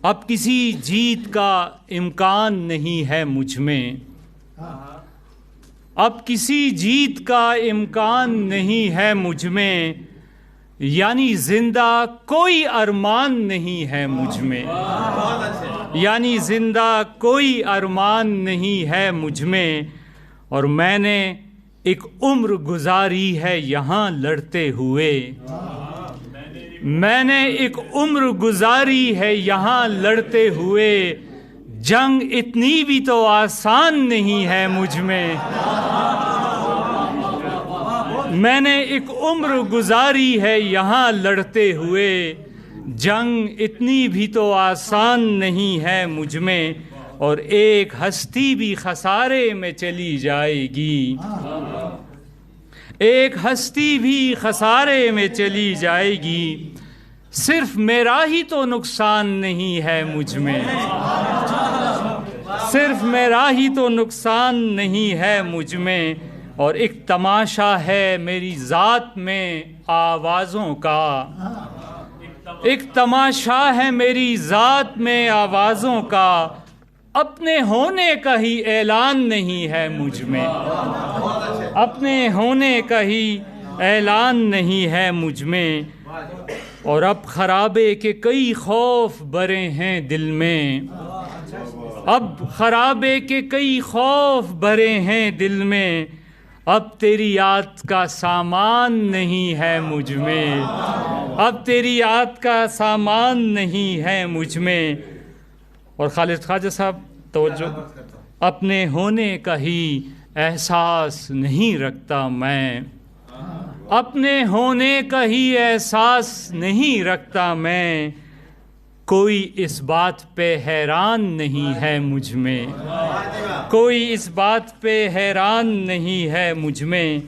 اب کسی جیت کا امکان نہیں ہے مجھ میں، اب کسی جیت کا امکان نہیں ہے مجھ میں، یعنی زندہ کوئی ارمان نہیں ہے مجھ میں، یعنی زندہ کوئی ارمان نہیں ہے مجھ میں، اور میں نے ایک عمر گزاری ہے یہاں لڑتے ہوئے، میں نے ایک عمر گزاری ہے یہاں لڑتے ہوئے، جنگ اتنی بھی تو آسان نہیں ہے مجھ میں، میں نے ایک عمر گزاری ہے یہاں لڑتے ہوئے، جنگ اتنی بھی تو آسان نہیں ہے مجھ میں، اور ایک ہستی بھی خسارے میں چلی جائے گی، ایک ہستی بھی خسارے میں چلی جائے گی، صرف میرا ہی تو نقصان نہیں ہے مجھ میں، صرف میرا ہی تو نقصان نہیں ہے مجھ میں، اور ایک تماشا ہے میری ذات میں آوازوں کا، ایک تماشا ہے میری ذات میں آوازوں کا، اپنے ہونے کا ہی اعلان نہیں ہے مجھ میں، اپنے ہونے کا ہی اعلان نہیں ہے مجھ میں، اور اب خرابے کے کئی خوف بھرے ہیں دل میں، اب خرابے کے کئی خوف بھرے ہیں دل میں، اب تیری یاد کا سامان نہیں ہے مجھ میں، اب تیری یاد کا سامان نہیں ہے مجھ میں، اور خالد خواجہ صاحب توجہ، اپنے ہونے کا ہی احساس نہیں رکھتا میں، اپنے ہونے کا ہی احساس نہیں رکھتا میں، کوئی اس بات پہ حیران نہیں ہے مجھ میں، کوئی اس بات پہ حیران نہیں ہے مجھ میں،